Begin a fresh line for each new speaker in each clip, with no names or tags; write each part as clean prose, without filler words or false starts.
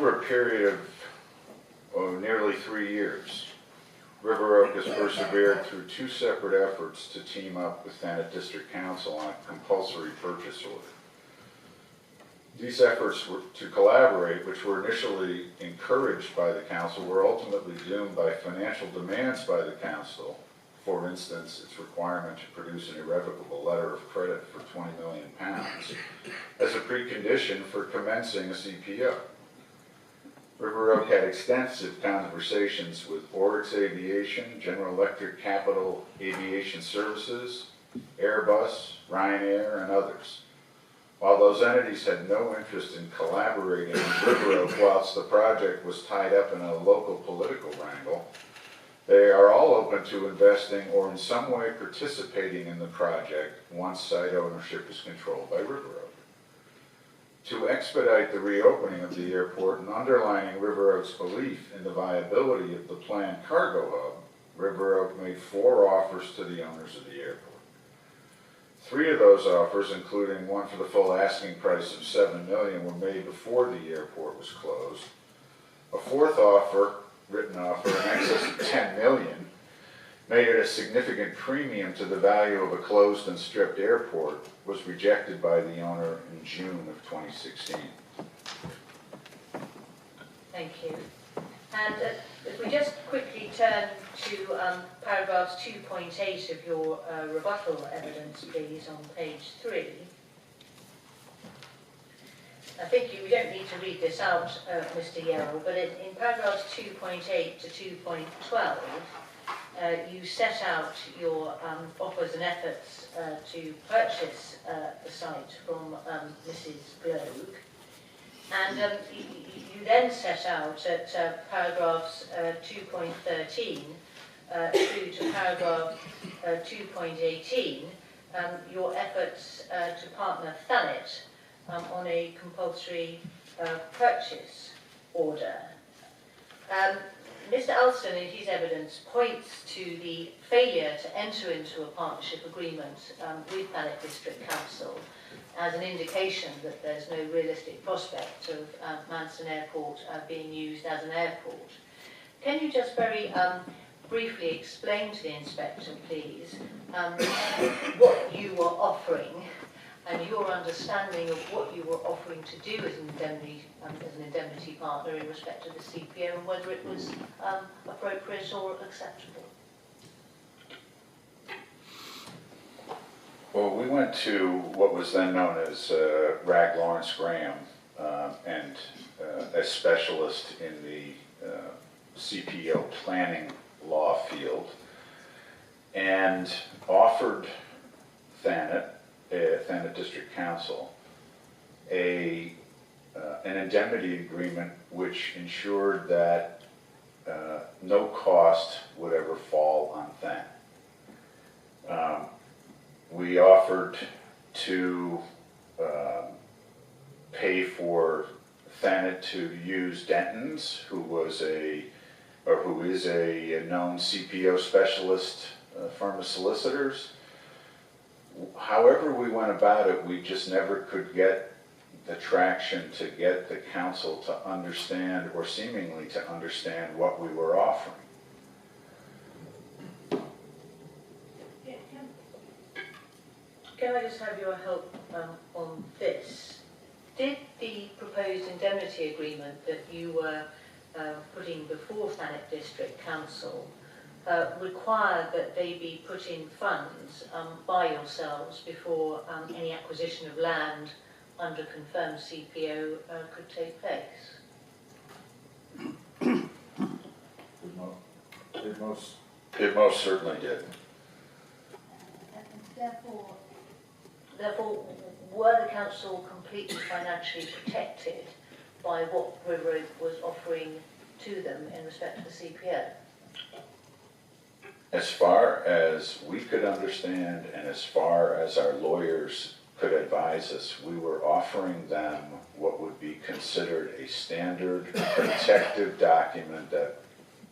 over a period of nearly 3 years, River Oak has persevered through 2 separate efforts to team up with Thanet District Council on a compulsory purchase order. These efforts were to collaborate, which were initially encouraged by the council, were ultimately doomed by financial demands by the council. For instance, its requirement to produce an irrevocable letter of credit for £20 million as a precondition for commencing a CPO. River Oak had extensive conversations with Oryx Aviation, General Electric Capital Aviation Services, Airbus, Ryanair, and others. While those entities had no interest in collaborating with River Oak whilst the project was tied up in a local political wrangle, they are all open to investing or in some way participating in the project once site ownership is controlled by River Oak. To expedite the reopening of the airport and underlining River Oak's belief in the viability of the planned cargo hub, River Oak made 4 offers to the owners of the airport. 3 of those offers, including one for the full asking price of $7 million, were made before the airport was closed. A 4th offer, written offer in excess of $10 million, made it a significant premium to the value of a closed and stripped airport, was rejected by the owner in June of 2016.
Thank you. And if we just quickly turn to paragraphs 2.8 of your rebuttal evidence, please, on page 3. I think we don't need to read this out, Mr. Yerrall, but in paragraphs 2.8 to 2.12, you set out your offers and efforts to purchase the site from Mrs. Glogue. And you then set out at paragraphs 2.13 through to paragraph 2.18 your efforts to partner Thanet on a compulsory purchase order. Mr. Alston, in his evidence, points to the failure to enter into a partnership agreement with Thanet District Council as an indication that there's no realistic prospect of Manston Airport being used as an airport. Can you just very briefly explain to the inspector, please, what you were offering and your understanding of what you were offering to do as an indemnity partner in respect of the CPO, and whether it was appropriate or acceptable?
Well, we went to what was then known as Rag Lawrence Graham, and a specialist in the CPO planning law field, and offered Thanet District Council an indemnity agreement which ensured that no cost would ever fall on Thanet. We offered to pay for Thanet to use Denton's, who is a known CPO specialist firm of solicitors. However we went about it, we just never could get the traction to get the council to understand, or seemingly to understand, what we were offering.
Can I just have your help on this? Did the proposed indemnity agreement that you were putting before Thanet District Council require that they be put in funds by yourselves before any acquisition of land under confirmed CPO could take place?
It most certainly did.
Therefore, were the council completely financially protected by what River Oak was offering to them in respect to the CPO?
As far as we could understand, and as far as our lawyers could advise us, we were offering them what would be considered a standard protective document that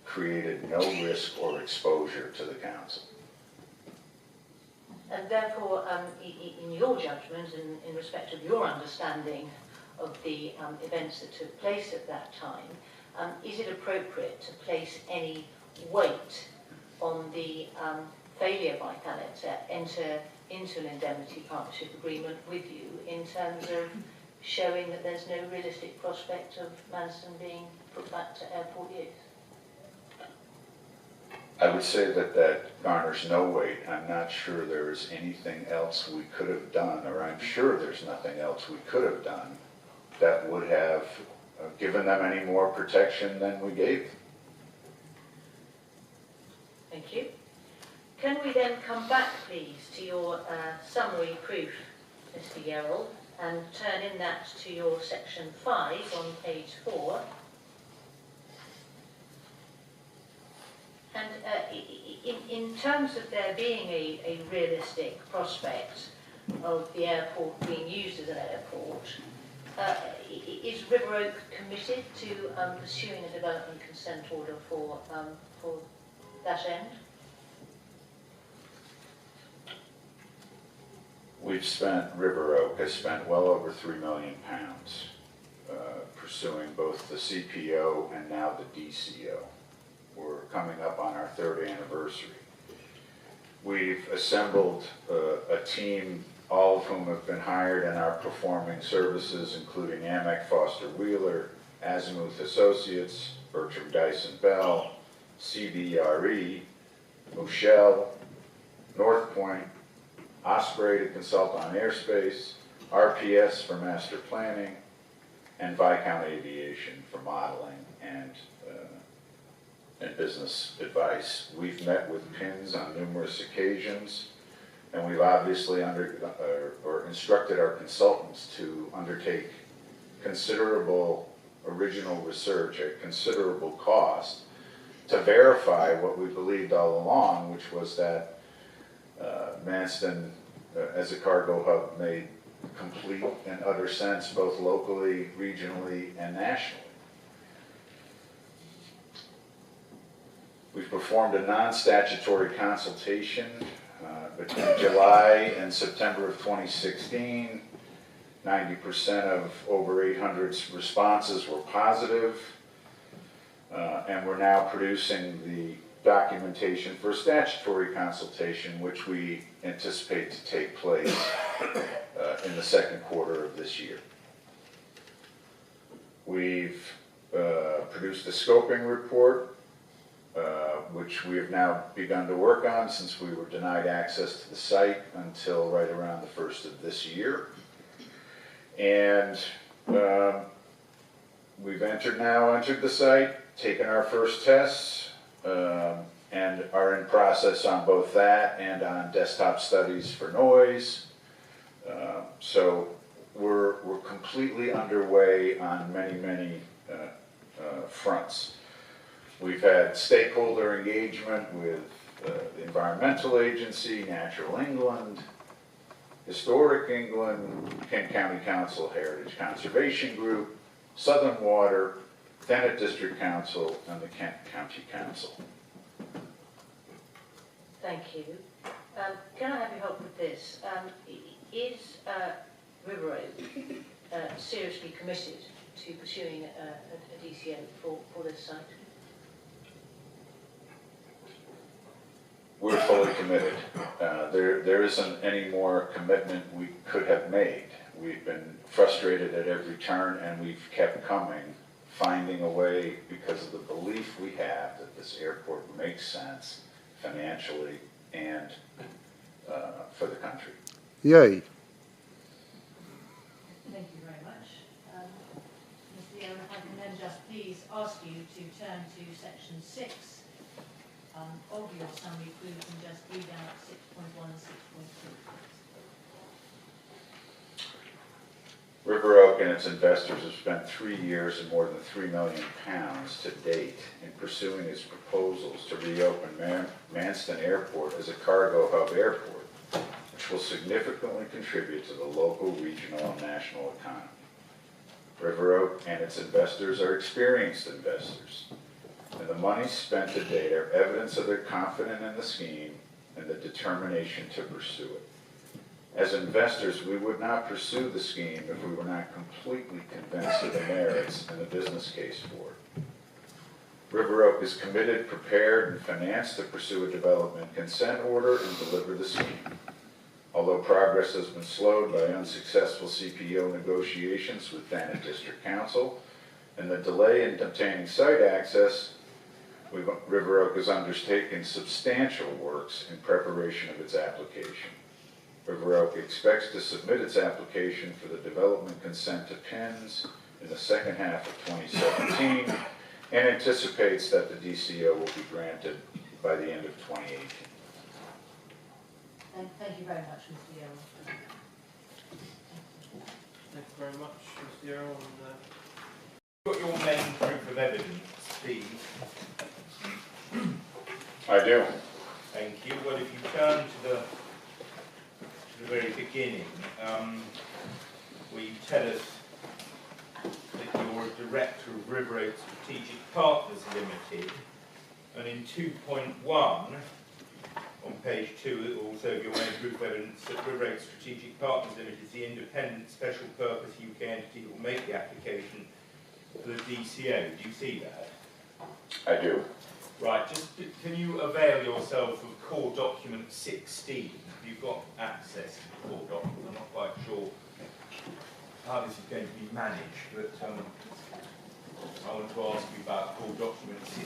created no risk or exposure to the council.
And therefore, in your judgment, in respect of your understanding of the events that took place at that time, is it appropriate to place any weight on the failure by Thanet to enter into an indemnity partnership agreement with you in terms of showing that there's no realistic prospect of Manston being put back to airport use?
I would say that that garners no weight. I'm not sure there is anything else we could have done, or I'm sure there's nothing else we could have done that would have given them any more protection than we gave them.
Thank you. Can we then come back, please, to your summary proof, Mr. Yerrall, and turn in that to your section 5 on page 4. And in terms of there being a realistic prospect of the airport being used as an airport, is River Oak committed to pursuing a development consent order for that end?
River Oak has spent well over £3 million pursuing both the CPO and now the DCO. We're coming up on our 3rd anniversary. We've assembled a team, all of whom have been hired and are performing services, including Amec Foster Wheeler, Azimuth Associates, Bertram Dyson Bell, CBRE, Mouchel, North Point, Osprey to consult on airspace, RPS for master planning, and Viscount Aviation for modeling and business advice. We've met with PINS on numerous occasions, and we've obviously instructed our consultants to undertake considerable original research at considerable cost to verify what we believed all along, which was that Manston, as a cargo hub, made complete and utter sense both locally, regionally, and nationally. We've performed a non-statutory consultation between July and September of 2016. 90% of over 800 responses were positive, and we're now producing the documentation for a statutory consultation, which we anticipate to take place in the 2nd quarter of this year. We've produced a scoping report, which we have now begun to work on since we were denied access to the site until right around the 1st of this year. And we've entered the site, taken our first tests, and are in process on both that and on desktop studies for noise. So we're completely underway on many fronts. We've had stakeholder engagement with the Environmental Agency, Natural England, Historic England, Kent County Council, Heritage Conservation Group, Southern Water, Thanet District Council, and the Kent County Council.
Thank you. Can I have your help with this? Is River Oak seriously committed to pursuing a DCO for this site?
We're fully committed. There isn't any more commitment we could have made. We've been frustrated at every turn, and we've kept coming, finding a way because of the belief we have that this airport makes sense financially and for the country.
Yay.
Thank you very much. Mr. Yerrall, if I can then just please ask you to turn to section 6 of your summary proof and just read out 6.1 and 6.2.
River Oak and its investors have spent 3 years and more than £3 million to date in pursuing its proposals to reopen Manston Airport as a cargo hub airport, which will significantly contribute to the local, regional, and national economy. River Oak and its investors are experienced investors, and the money spent to date are evidence of their confidence in the scheme and the determination to pursue it. As investors, we would not pursue the scheme if we were not completely convinced of the merits and the business case for it. River Oak is committed, prepared, and financed to pursue a development consent order and deliver the scheme. Although progress has been slowed by unsuccessful CPO negotiations with Thanet District Council and the delay in obtaining site access, River Oak has undertaken substantial works in preparation of its application. River Oak expects to submit its application for the development consent to PINS in the second half of 2017 and anticipates that the DCO will be granted by the end of 2018.
Thank you very much, Mr. Yerrall.
Thank you very much, Mr. Yerrall. Got your main proof of evidence, Steve?
I do.
Thank you. Well, if you turn to the very beginning, where you tell us that you're a director of River Oak Strategic Partners Limited, and in 2.1, on page 2, also of your main proof of evidence, that River Oak Strategic Partners Limited is the independent special purpose UK entity that will make the application for the DCO. Do you see that?
I do.
Right, just can you avail yourself of core document 16? You've got access to the core document. I'm not quite sure how this is going to be managed, but I want to ask you about core document 16.